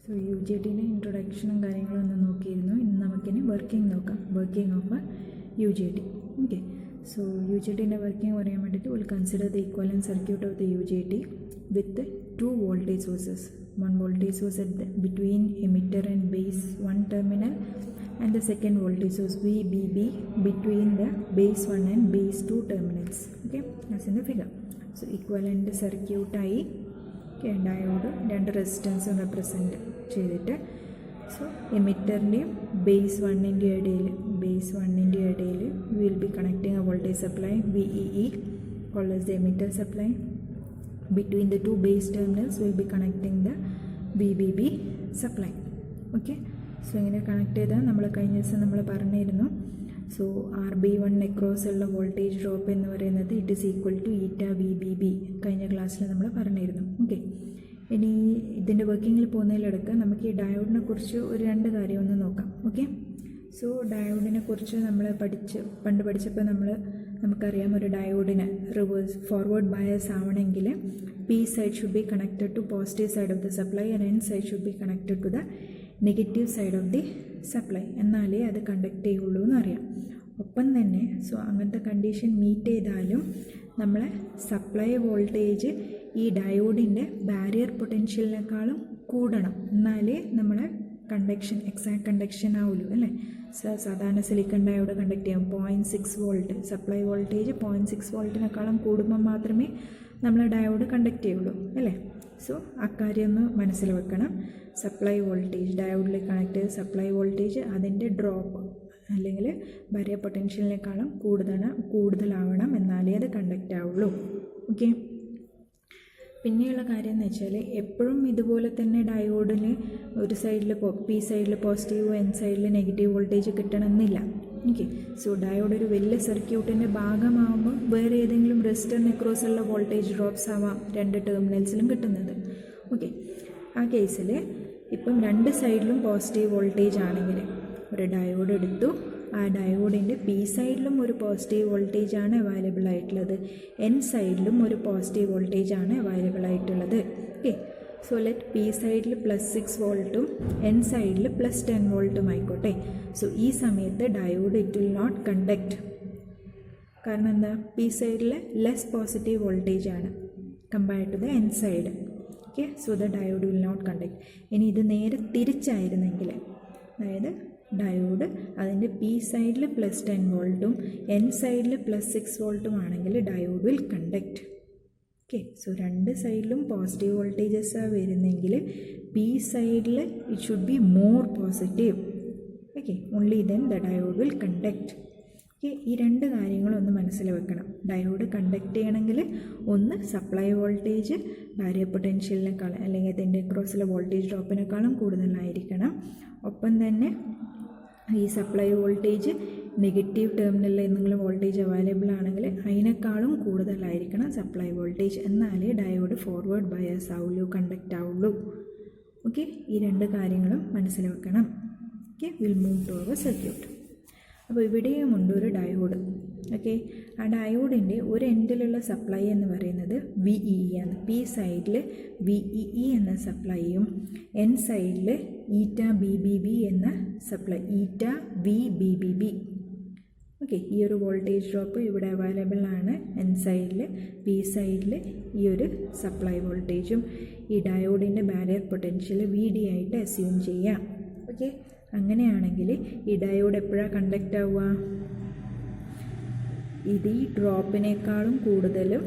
So U J ടിൻ്റെ ഇൻട്രൊഡക്ഷനും കാര്യങ്ങളും ഒന്ന് നോക്കിയിരുന്നു. ഇന്ന് നമുക്കിനി വർക്കിംഗ് നോക്കാം. Working of U J T. Okay, so U J ടിൻ്റെ വർക്കിംഗ് പറയാൻ വേണ്ടിയിട്ട് will consider the equivalent circuit of the U J T with 2 voltage sources. One voltage source between emitter and base 1 terminal, and the second voltage source VBB between the base 1 and base 2 terminals. Okay, as in the figure. So equivalent circuit ആയി diode 2 റെസിസ്റ്റൻസും represent ചെയ്തിട്ട്, so എമിറ്ററിൻ്റെയും base വണ്ണിൻ്റെ ഇടയിൽ will be connecting A voltage supply VEE called as the emitter supply. Between the 2 base terminals we'll be connecting the VBB supply. Okay, so ഇങ്ങനെ connect ചെയ്താൽ നമ്മൾ കഴിഞ്ഞ ദിവസം നമ്മൾ പറഞ്ഞിരുന്നു. സോ RB1 അക്രോസ് ഉള്ള വോൾട്ടേജ് ഡ്രോപ്പ് എന്ന് പറയുന്നത് ഇറ്റ് ഈസ് ഈക്വൽ ടു ഈറ്റ VBB കഴിഞ്ഞ ക്ലാസ്സിൽ നമ്മൾ പറഞ്ഞിരുന്നു. ഓക്കെ, ഇനി ഇതിൻ്റെ വർക്കിങ്ങിൽ പോകുന്നതിലെടുക്ക് നമുക്ക് ഈ ഡയോഡിനെ കുറിച്ച് ഒരു 2 കാര്യം ഒന്ന് നോക്കാം. ഓക്കെ, സോ ഡയോഡിനെ കുറിച്ച് നമ്മൾ പണ്ട് പഠിച്ചപ്പോൾ നമുക്കറിയാം, ഒരു ഡയോഡിന് റിവേഴ്സ് ഫോർവേഡ് ബയസ് ആവണമെങ്കിൽ P side should be connected to positive side of the supply and N side should be connected to the negative side of the supply, എന്നാലേ അത് കണ്ടക്ട് ചെയ്യുള്ളൂ എന്നറിയാം. ഒപ്പം തന്നെ സോ അങ്ങനത്തെ കണ്ടീഷൻ മീറ്റ് ചെയ്താലും നമ്മളെ സപ്ലൈ വോൾട്ടേജ് ഈ ഡയോഡിൻ്റെ ബാരിയർ പൊട്ടൻഷ്യലിനേക്കാളും കൂടണം, എന്നാലേ നമ്മളെ കണ്ടക്ഷൻ എക്സാക്ട് കണ്ടക്ഷൻ ആവുള്ളൂ അല്ലേ. സാധാരണ സിലിക്കൺ ഡയോഡ് കണ്ടക്ട് ചെയ്യാം 0.6 വോൾട്ട്, സപ്ലൈ വോൾട്ടേജ് 0.6 വോൾട്ടിനേക്കാളും കൂടുമ്പോൾ മാത്രമേ നമ്മളെ ഡയോഡ് കണ്ടക്ട് ചെയ്യുള്ളൂ അല്ലേ. സോ അക്കാര്യം ഒന്ന് മനസ്സിൽ വെക്കണം. സപ്ലൈ വോൾട്ടേജ് ഡയോഡിൽ കണക്ട് ചെയ്ത് സപ്ലൈ വോൾട്ടേജ് അതിൻ്റെ ഡ്രോപ്പ് അല്ലെങ്കിൽ ബാരിയർ പൊട്ടൻഷ്യലിനേക്കാളും കൂടുതലാവണം, എന്നാലേ അത് കണ്ടക്റ്റ് ആവുള്ളൂ. ഓക്കെ, പിന്നെയുള്ള കാര്യം എന്ന് വെച്ചാൽ എപ്പോഴും ഇതുപോലെ തന്നെ ഡയോഡിന് ഒരു സൈഡിൽ പി സൈഡിൽ പോസിറ്റീവ് എൻ സൈഡിൽ നെഗറ്റീവ് വോൾട്ടേജ് കിട്ടണമെന്നില്ല. ഓക്കെ, സോ ഡയോഡ് ഒരു വലിയ സർക്യൂട്ടിൻ്റെ ഭാഗമാകുമ്പോൾ വേറെ ഏതെങ്കിലും റെസിസ്റ്ററിന് അക്രോസ് ഉള്ള വോൾട്ടേജ് ഡ്രോപ്സ് ആവാം 2 ടെർമിനൽസിലും കിട്ടുന്നത്. ഓക്കെ, ആ കേസിൽ ഇപ്പം 2 സൈഡിലും പോസിറ്റീവ് വോൾട്ടേജ് ആണെങ്കിൽ ഒരു ഡയോഡ് എടുത്തു, ആ ഡയോഡിൻ്റെ പി സൈഡിലും ഒരു പോസിറ്റീവ് വോൾട്ടേജ് ആണ് അവൈലബിൾ ആയിട്ടുള്ളത്, എൻ സൈഡിലും ഒരു പോസിറ്റീവ് വോൾട്ടേജ് ആണ് അവൈലബിൾ ആയിട്ടുള്ളത്. ഓക്കെ, സോ ലെറ്റ് പി സൈഡിൽ +6 വോൾട്ടും എൻ സൈഡിൽ +10 വോൾട്ടും ആയിക്കോട്ടെ. സോ ഈ സമയത്ത് diode it will not conduct. കാരണം എന്താ, പി സൈഡിൽ ലെസ് പോസിറ്റീവ് വോൾട്ടേജ് ആണ് compared to the N side. Okay, so the diode will not conduct. ഇനി ഇത് നേരെ തിരിച്ചായിരുന്നെങ്കിൽ, അതായത് ഡയോഡ് അതിൻ്റെ പി സൈഡിൽ +10 വോൾട്ടും എൻ സൈഡിൽ +6 വോൾട്ടും ആണെങ്കിൽ diode will conduct. Okay, so 2 സൈഡിലും പോസിറ്റീവ് വോൾട്ടേജസാണ് വരുന്നെങ്കിൽ പി സൈഡിൽ it should be more positive. Okay, only then the diode will conduct. Okay, ഈ 2 കാര്യങ്ങളൊന്ന് മനസ്സിൽ വെക്കണം. ഡയോഡ് കണ്ടക്ട് ചെയ്യണമെങ്കിൽ ഒന്ന് സപ്ലൈ വോൾട്ടേജ് ബാരിയർ പൊട്ടൻഷ്യലിനേക്കാളും അല്ലെങ്കിൽ അതിൻ്റെ അക്രോസിലെ വോൾട്ടേജ് ഡ്രോപ്പിനേക്കാളും കൂടുതലായിരിക്കണം. ഒപ്പം തന്നെ ഈ സപ്ലൈ വോൾട്ടേജ് നെഗറ്റീവ് ടെർമിനലിൽ എന്തെങ്കിലും വോൾട്ടേജ് അവൈലബിൾ ആണെങ്കിൽ അതിനേക്കാളും കൂടുതലായിരിക്കണം സപ്ലൈ വോൾട്ടേജ്, എന്നാലേ ഡയോഡ് ഫോർവേഡ് ബയസ് ആവുള്ളൂ, കണ്ടക്റ്റ് ആവുള്ളൂ. ഓക്കെ, ഈ 2 കാര്യങ്ങളും മനസ്സിൽ വെക്കണം. Okay, will move to our circuit. അപ്പോൾ ഇവിടെയുമുണ്ട് ഒരു ഡയോഡ്. ഓക്കെ, ആ ഡയോഡിൻ്റെ ഒരു എൻഡിലുള്ള സപ്ലൈ എന്ന് പറയുന്നത് VEE ആണ്. പി സൈഡിൽ VEE എന്ന സപ്ലൈയും എൻ സൈഡിൽ ഈറ്റ BBB എന്ന സപ്ലൈ ഈറ്റ VBBB. ഓക്കെ, ഈ ഒരു വോൾട്ടേജ് ഡ്രോപ്പ് ഇവിടെ അവൈലബിൾ ആണ് എൻ സൈഡിൽ, പി സൈഡിൽ ഈ ഒരു സപ്ലൈ വോൾട്ടേജും ഈ ഡയോഡിൻ്റെ ബാരിയർ പൊട്ടൻഷ്യൽ VD ആയിട്ട് അസ്യൂം ചെയ്യാം. ഓക്കെ, അങ്ങനെയാണെങ്കിൽ ഈ ഡയോഡ് എപ്പോഴാണ് കണ്ടക്റ്റ് ആവുക, ഇത് ഈ ഡ്രോപ്പിനേക്കാളും കൂടുതലും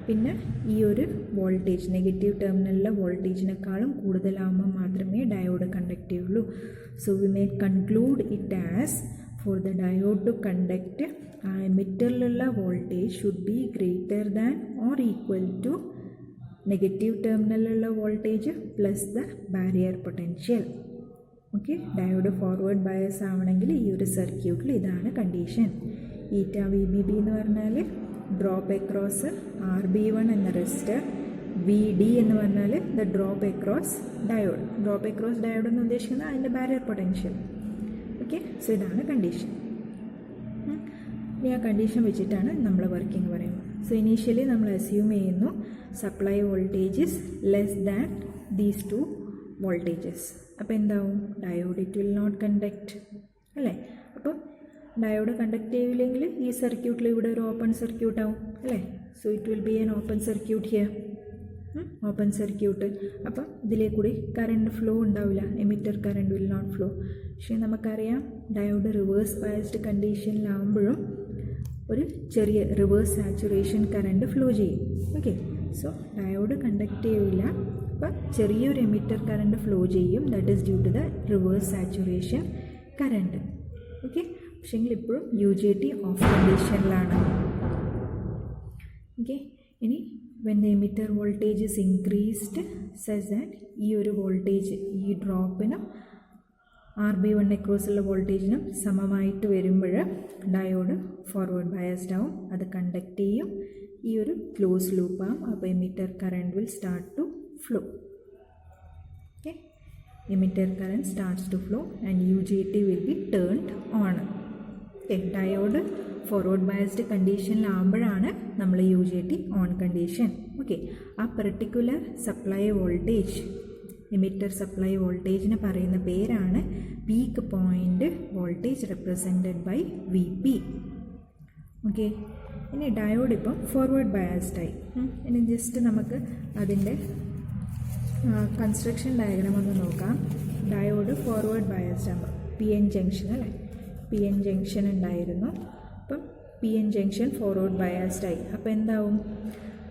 പിന്നെ ഈ ഒരു വോൾട്ടേജ് നെഗറ്റീവ് ടെർമിനലിലെ വോൾട്ടേജിനേക്കാളും കൂടുതലാകുമ്പോൾ മാത്രമേ ഡയോഡ് കണ്ടക്റ്റ് ചെയ്യുള്ളൂ. So we may conclude it as for the diode to conduct ആ എമിറ്ററിലുള്ള voltage should be greater than or equal to negative ടെർമിനലിലുള്ള voltage plus the barrier potential. Okay, diode forward bias ആവണമെങ്കിൽ ഈ ഒരു സർക്യൂട്ടിൽ ഇതാണ് condition. ഈറ്റ VBB എന്ന് പറഞ്ഞാൽ ഡ്രോപ്പ് അക്രോസ് RB1 എന്ന റെസിസ്റ്റർ, VD എന്ന് പറഞ്ഞാൽ the drop across diode. Drop across diode എന്ന് ഉദ്ദേശിക്കുന്നത് അതിൻ്റെ ബാരിയർ പൊട്ടൻഷ്യൽ. ഓക്കെ, സോ ഇതാണ് കണ്ടീഷൻ. ഇനി ആ കണ്ടീഷൻ വെച്ചിട്ടാണ് നമ്മൾ വർക്കിംഗ് പറയുന്നത്. സോ ഇനീഷ്യലി നമ്മൾ അസ്യൂം ചെയ്യുന്നു supply voltage is less than these 2 voltages. അപ്പോൾ എന്താവും? Diode it will not conduct അല്ലേ? അപ്പം ഡയോഡ് കണ്ടക്ട് ചെയ്യില്ലെങ്കിൽ ഈ സർക്യൂട്ടിൽ ഇവിടെ ഒരു ഓപ്പൺ സർക്യൂട്ട് ആവും അല്ലേ? So it will be an open circuit here, open circuit. അപ്പം ഇതിലേ കൂടി കറണ്ട് ഫ്ലോ ഉണ്ടാവില്ല, emitter current will not flow. പക്ഷേ നമുക്കറിയാം ഡയോഡ് റിവേഴ്സ് ബയസ്ഡ് കണ്ടീഷനിലാവുമ്പോഴും ഒരു ചെറിയ റിവേഴ്സ് സാച്ചുറേഷൻ കറണ്ട് ഫ്ലോ ചെയ്യും. ഓക്കെ, സോ ഡയോഡ് കണ്ടക്ട് ചെയ്യില്ല, അപ്പം ചെറിയൊരു എമിറ്റർ കറണ്ട് ഫ്ലോ ചെയ്യും. That is due to the reverse saturation current. Okay, പക്ഷേങ്കിൽ ഇപ്പോഴും UJT ഓഫ് കണ്ടീഷനിലാണ്. ഓക്കെ, ഇനി when the emitter voltage is increased such that ഈ ഒരു വോൾട്ടേജ് ഈ ഡ്രോപ്പിനും RB1 അക്രോസുള്ള വോൾട്ടേജിനും സമമായിട്ട് വരുമ്പോൾ ഡയോഡ് ഫോർവേഡ് ബയസ്ഡ് ആവും, അത് കണ്ടക്ട് ചെയ്യും. ഈ ഒരു ക്ലോസ് ലൂപ്പാകും. അപ്പോൾ emitter current will start to flow. Okay, emitter current starts to flow and UJT will be turned on. Okay, diode forward biased കണ്ടീഷനിലാകുമ്പോഴാണ് നമ്മൾ UJT ഓൺ കണ്ടീഷൻ. ഓക്കെ, ആ particular supply voltage, emitter supply വോൾട്ടേജിന് പറയുന്ന പേരാണ് peak point voltage represented by VP. Okay, ഇനി diode ഇപ്പം forward ബയസ്ഡായി. ഇനി ജസ്റ്റ് നമുക്ക് അതിൻ്റെ കൺസ്ട്രക്ഷൻ ഡയഗ്രാം ഒന്ന് നോക്കാം. ഡയോഡ് ഫോർവേഡ് ബയസ്ഡ് ആകുമ്പോൾ PN ജംഗ്ഷൻ അല്ലേ, PN ജംഗ്ഷൻ ഉണ്ടായിരുന്നു. അപ്പം PN ജംഗ്ഷൻ ഫോർവേഡ് ബയസ്ഡായി. അപ്പോൾ എന്താവും?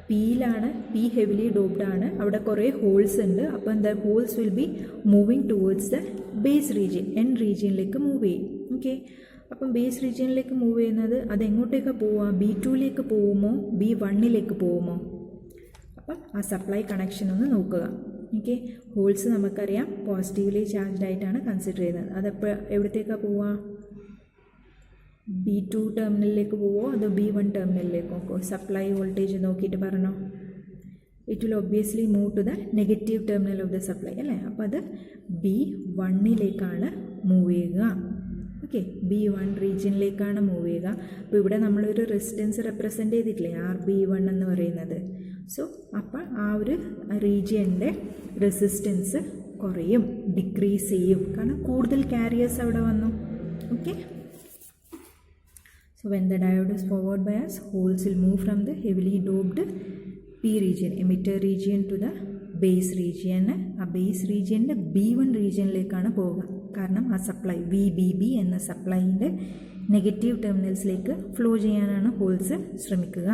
പിയിലാണ്, P ഹെവിലി ഡോപ്ഡ് ആണ്, അവിടെ കുറേ ഹോൾസ് ഉണ്ട്. അപ്പോൾ എന്താ? Holes will be moving towards the base region, N റീജിയനിലേക്ക് മൂവ് ചെയ്യും. ഓക്കെ, അപ്പം ബേസ് റീജിയനിലേക്ക് മൂവ് ചെയ്യുന്നത് അതെങ്ങോട്ടേക്കാണ് പോവുക? B2ലേക്ക് പോവുമോ B1ലേക്ക് പോവുമോ? അപ്പം ആ സപ്ലൈ കണക്ഷൻ ഒന്ന് നോക്കുക. ഓക്കെ, ഹോൾസ് നമുക്കറിയാം പോസിറ്റീവ്ലി ചാർജ്ഡ് ആയിട്ടാണ് കൺസിഡർ ചെയ്യുന്നത്. അതെപ്പോൾ എവിടത്തേക്കാണ് പോവുക? B2 ടെർമിനലിലേക്ക് പോവോ അതോ B1 ടെർമിനലിലേക്കോ? സപ്ലൈ വോൾട്ടേജ് നോക്കിയിട്ട് പറഞ്ഞോ. It will obviously move to the negative terminal of the supply അല്ലേ? അപ്പോൾ അത് B1ലേക്കാണ് മൂവ് ചെയ്യുക. ഓക്കെ, B1 റീജിയനിലേക്കാണ് മൂവ് ചെയ്യുക. അപ്പോൾ ഇവിടെ നമ്മളൊരു റെസിസ്റ്റൻസ് റെപ്രസെൻ്റ് ചെയ്തിട്ടില്ലേ, RB1 എന്ന് പറയുന്നത്. സോ അപ്പോൾ ആ ഒരു റീജിയൻ്റെ റെസിസ്റ്റൻസ് കുറയും, ഡിക്രീസ് ചെയ്യും, കാരണം കൂടുതൽ ക്യാരിയേഴ്സ് അവിടെ വന്നു. Okay, so when the diode is forward biased, holes will move from the heavily doped P region, emitter region, to the base region. ആ ബേസ് റീജിയൻ്റെ B1 റീജിയനിലേക്കാണ് പോവുക. കാരണം ആ സപ്ലൈ VBB എന്ന സപ്ലൈൻ്റെ നെഗറ്റീവ് ടെർമിനൽസിലേക്ക് ഫ്ലോ ചെയ്യാനാണ് ഹോൾസ് ശ്രമിക്കുക.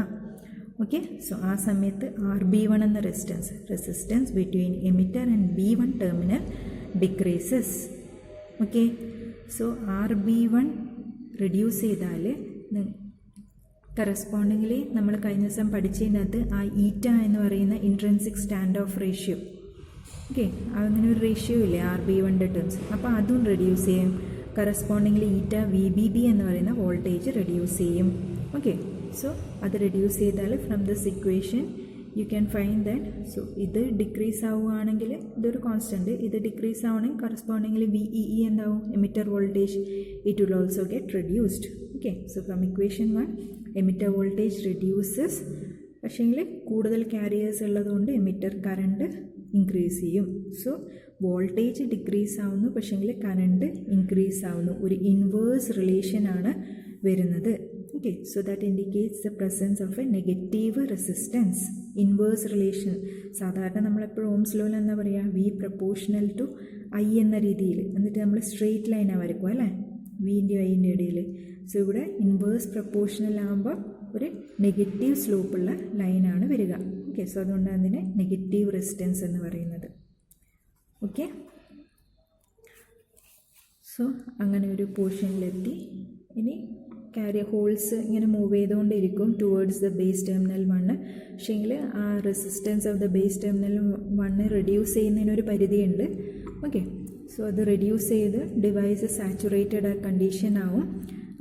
Okay, so ആ സമയത്ത് RB1 എന്ന resistance between emitter and B1 terminal decreases. Okay, so RB1 reduce ചെയ്താൽ കറസ്പോണ്ടിംഗ്ലി നമ്മൾ കഴിഞ്ഞ ദിവസം പഠിച്ചതിനകത്ത് ആ ഈറ്റ എന്ന് പറയുന്ന intrinsic stand of ratio, okay, അങ്ങനെ ഒരു റേഷ്യോ ഇല്ലേ RB1 ടേംസ്, അപ്പോൾ അതും റെഡ്യൂസ് ചെയ്യും. കറസ്പോണ്ടിംഗ്ലി ഈറ്റ VBB എന്ന് പറയുന്ന വോൾട്ടേജ് റെഡ്യൂസ് ചെയ്യും. ഓക്കെ, സോ അത് റെഡ്യൂസ് ചെയ്താൽ from this equation you can find that. So ഇത് ഡിക്രീസ് ആവുകയാണെങ്കിൽ ഇതൊരു കോൺസ്റ്റൻറ്റ്, ഇത് ഡിക്രീസ് ആവണമെങ്കിൽ കറസ്പോണ്ടിംഗ്ലി VEE എന്താവും? Emitter voltage it will also get reduced. Okay, so from equation 1 emitter voltage reduces, പക്ഷേങ്കിൽ കൂടുതൽ ക്യാരിയേഴ്സ് ഉള്ളതുകൊണ്ട് എമിറ്റർ കറണ്ട് ഇൻക്രീസ് ചെയ്യും. സോ വോൾട്ടേജ് ഡിക്രീസ് ആവുന്നു, പക്ഷേങ്കിൽ കറണ്ട് ഇൻക്രീസ് ആവുന്നു. ഒരു ഇൻവേഴ്സ് റിലേഷനാണ് വരുന്നത്. Okay, so that indicates the presence of a negative resistance. Inverse relation സാധാരണ നമ്മളെപ്പോഴും ഓംസ് ലോയിൽ എന്താ പറയുക? V പ്രപ്പോർഷണൽ ടു I എന്ന രീതിയിൽ, എന്നിട്ട് നമ്മൾ സ്ട്രെയിറ്റ് ലൈനാണ് വരയ്ക്കുക അല്ലേ, വിൻ്റെ ഐൻ്റെ ഇടയിൽ. സോ ഇവിടെ ഇൻവേഴ്സ് പ്രപ്പോർഷണൽ ആകുമ്പോൾ ഒരു നെഗറ്റീവ് സ്ലോപ്പുള്ള ലൈനാണ് വരിക. ഓക്കെ, സോ അതുകൊണ്ട് അതിനെ നെഗറ്റീവ് റെസിസ്റ്റൻസ് എന്ന് പറയുന്നത്. ഓക്കെ, സോ അങ്ങനെ ഒരു പോർഷനിലെത്തി. ഇനി ഹോൾസ് ഇങ്ങനെ മൂവ് ചെയ്തുകൊണ്ടിരിക്കും ടുവേർഡ്സ് ദ ബേസ് ടെർമിനൽ 1. പക്ഷേങ്കിൽ ആ resistance of the base terminal 1 reduce ചെയ്യുന്നതിനൊരു പരിധിയുണ്ട്. ഓക്കെ, സോ അത് റെഡ്യൂസ് ചെയ്ത് ഡിവൈസ് സാച്ചുറേറ്റഡ് ആ കണ്ടീഷൻ ആവും.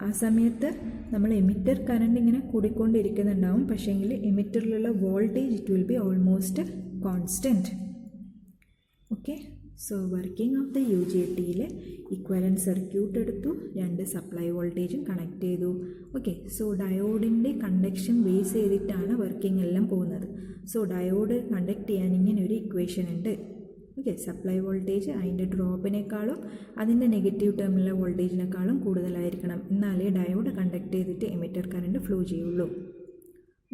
ആ സമയത്ത് നമ്മൾ എമിറ്റർ കറണ്ട് ഇങ്ങനെ കൂടിക്കൊണ്ടിരിക്കുന്നുണ്ടാവും, പക്ഷേങ്കിൽ എമിറ്ററിലുള്ള voltage it will be almost constant. Okay, so working of the UJTയിൽ ഇക്വലൻറ്റ് സർക്യൂട്ട് എടുത്തു, 2 സപ്ലൈ വോൾട്ടേജും കണക്ട് ചെയ്തു. ഓക്കെ, സോ ഡയോഡിൻ്റെ കണ്ടക്ഷൻ ബേസ് ചെയ്തിട്ടാണ് വർക്കിംഗ് എല്ലാം പോകുന്നത്. സോ ഡയോഡ് കണ്ടക്ട് ചെയ്യാൻ ഇങ്ങനെ ഒരു ഇക്വേഷൻ ഉണ്ട്. ഓക്കെ, സപ്ലൈ വോൾട്ടേജ് അതിൻ്റെ ഡ്രോപ്പിനേക്കാളും അതിൻ്റെ നെഗറ്റീവ് ടെർമിനൽ വോൾട്ടേജിനേക്കാളും കൂടുതലായിരിക്കണം. എന്നാലേ ഡയോഡ് കണ്ടക്ട് ചെയ്തിട്ട് എമിറ്റർ കറണ്ട് ഫ്ലോ ചെയ്യുള്ളൂ.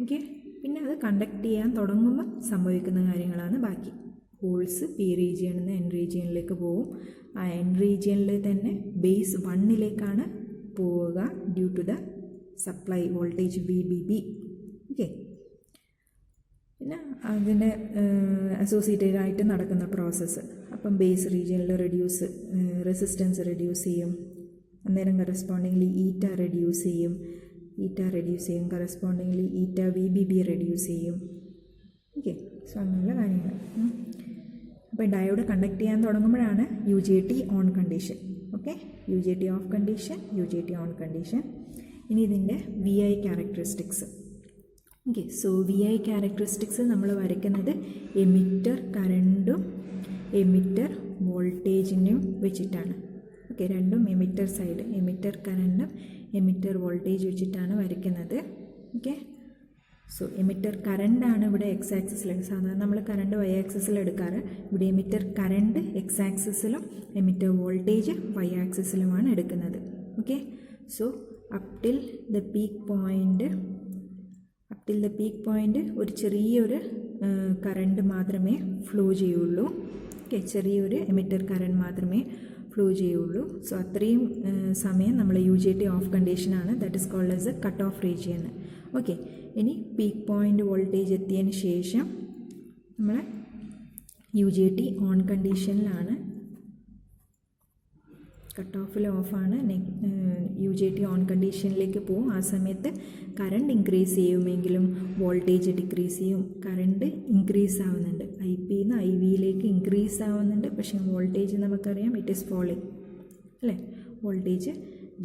ഓക്കെ, പിന്നെ അത് കണ്ടക്ട് ചെയ്യാൻ തുടങ്ങുമ്പോൾ സംഭവിക്കുന്ന കാര്യങ്ങളാണ് ബാക്കി. ഹോൾസ് പി റീജിയനിൽ നിന്ന് എൻ റീജിയനിലേക്ക് പോവും. ആ എൻ റീജിയനിൽ തന്നെ ബേസ് 1ലേക്കാണ് പോവുക due to the supply voltage VBB. Okay, പിന്നെ അതിൻ്റെ അസോസിയേറ്റഡ് ആയിട്ട് നടക്കുന്ന പ്രോസസ്സ്. അപ്പം ബേസ് റീജിയനിൽ റെസിസ്റ്റൻസ് റെഡ്യൂസ് ചെയ്യും. അന്നേരം കറസ്പോണ്ടിങ്ലി ഈറ്റ റെഡ്യൂസ് ചെയ്യും. കറസ്പോണ്ടിങ്ലി ഈറ്റ VBB റെഡ്യൂസ് ചെയ്യും. ഓക്കെ, സോ അങ്ങനെയുള്ള കാര്യങ്ങൾ. അപ്പോൾ ഡയോഡ് കണ്ടക്ട് ചെയ്യാൻ തുടങ്ങുമ്പോഴാണ് UJT on condition. Okay, UJT of condition, UJT on condition. ഇനി ഇതിൻ്റെ VI characteristics. Okay, so VI characteristics നമ്മൾ വരയ്ക്കുന്നത് എമിറ്റർ കറണ്ടും എമിറ്റർ വോൾട്ടേജിനും വെച്ചിട്ടാണ്. ഓക്കെ, രണ്ടും എമിറ്റർ സൈഡ്, എമിറ്റർ കറണ്ടും എമിറ്റർ വോൾട്ടേജ് വെച്ചിട്ടാണ് വരയ്ക്കുന്നത്. ഓക്കെ, സോ എമിറ്റർ കറണ്ടാണ് ഇവിടെ എക്സ് ആക്സിസിൽ. സാധാരണ നമ്മൾ കറണ്ട് വൈ ആക്സിസിൽ എടുക്കാറ്. ഇവിടെ എമിറ്റർ കറണ്ട് എക്സ് ആക്സിസിലും എമിറ്റർ വോൾട്ടേജ് വൈ ആക്സിസിലുമാണ് എടുക്കുന്നത്. Okay, so up till the peak point ഒരു ചെറിയൊരു കറണ്ട് മാത്രമേ ഫ്ലോ ചെയ്യുള്ളൂ. ഓക്കെ, ചെറിയൊരു എമിറ്റർ കറണ്ട് മാത്രമേ ഫ്ലോ ചെയ്യുള്ളൂ. സോ അത്രയും സമയം നമ്മൾ UJT ഓഫ് കണ്ടീഷനാണ്. That is called as a cut off region. Okay, ഇനി പീക്ക് പോയിൻ്റ് വോൾട്ടേജ് എത്തിയതിന് ശേഷം നമ്മൾ UJT ഓൺ കണ്ടീഷനിലാണ്. കട്ട് ഓഫിൽ ഓഫാണ്, UJT ഓൺ കണ്ടീഷനിലേക്ക് പോകും. ആ സമയത്ത് കറണ്ട് ഇൻക്രീസ് ചെയ്യുമെങ്കിലും വോൾട്ടേജ് ഡിക്രീസ് ചെയ്യും. കറണ്ട് ഇൻക്രീസ് ആവുന്നുണ്ട്, IPന്ന് IVയിലേക്ക് ഇൻക്രീസ് ആവുന്നുണ്ട്. പക്ഷേ വോൾട്ടേജ് നമുക്കറിയാം ഇറ്റ് ഈസ് ഫോളിങ് അല്ലേ, വോൾട്ടേജ്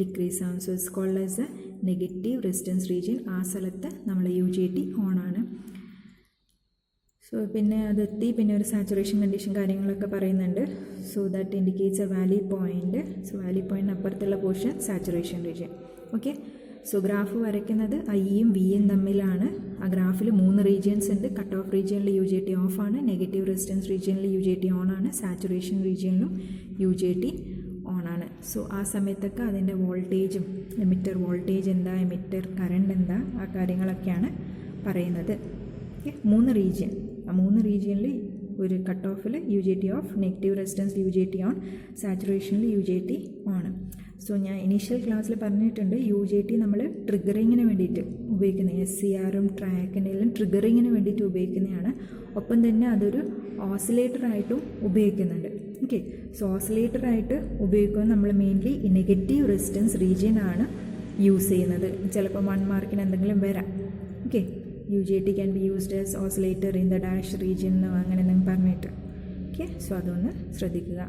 ഡിക്രീസ് ആവും. So it's called as a negative resistance region. ആ സ്ഥലത്ത് നമ്മൾ UJT ഓൺ ആണ്. സോ പിന്നെ അതെത്തി, പിന്നെ ഒരു സാച്ചുറേഷൻ കണ്ടീഷൻ കാര്യങ്ങളൊക്കെ പറയുന്നുണ്ട്. So that indicates a valley point. So valley point അപ്പുറത്തുള്ള portion saturation region. Okay, so graph വരയ്ക്കുന്നത് Iയും Vയും തമ്മിലാണ്. ആ ഗ്രാഫിൽ 3 റീജിയൻസ് ഉണ്ട്. കട്ട് ഓഫ് റീജിയനിൽ UJT ഓഫ് ആണ്, നെഗറ്റീവ് റെസിസ്റ്റൻസ് റീജിയനിൽ UJT ഓൺ ആണ്, സാച്ചുറേഷൻ റീജിയനിലും UJT ഓൺ ആണ്. സോ ആ സമയത്തൊക്കെ അതിൻ്റെ വോൾട്ടേജും എമിറ്റർ വോൾട്ടേജ് എന്താ, എമിറ്റർ കറണ്ട് എന്താ, ആ കാര്യങ്ങളൊക്കെയാണ് പറയുന്നത്. Okay, 3 region. ആ 3 റീജിയനിൽ ഒരു കട്ട് ഓഫിൽ UJT of, negative resistance UJT on, സാച്ചുറേഷനിൽ UJT ഓൺ. സോ ഞാൻ ഇനീഷ്യൽ ക്ലാസ്സിൽ പറഞ്ഞിട്ടുണ്ട് UJT നമ്മൾ ട്രിഗറിങ്ങിന് വേണ്ടിയിട്ട് ഉപയോഗിക്കുന്നത്, SCRും ട്രാക്കിനെല്ലാം ട്രിഗറിങ്ങിന് വേണ്ടിയിട്ട് ഉപയോഗിക്കുന്നതാണ്. ഒപ്പം തന്നെ അതൊരു ഓസിലേറ്ററായിട്ടും ഉപയോഗിക്കുന്നുണ്ട്. ഓക്കെ, സോ ഓസിലേറ്ററായിട്ട് ഉപയോഗിക്കുന്നത് നമ്മൾ മെയിൻലി നെഗറ്റീവ് റെസിസ്റ്റൻസ് റീജിയനാണ് യൂസ് ചെയ്യുന്നത്. ചിലപ്പോൾ 1 മാർക്കിന് എന്തെങ്കിലും വരാം. Okay, UJT can be used as oscillator in the dash region എന്നോ അങ്ങനെ എന്തെങ്കിലും പറഞ്ഞിട്ട്. ഓക്കെ, സോ അതൊന്ന് ശ്രദ്ധിക്കുക.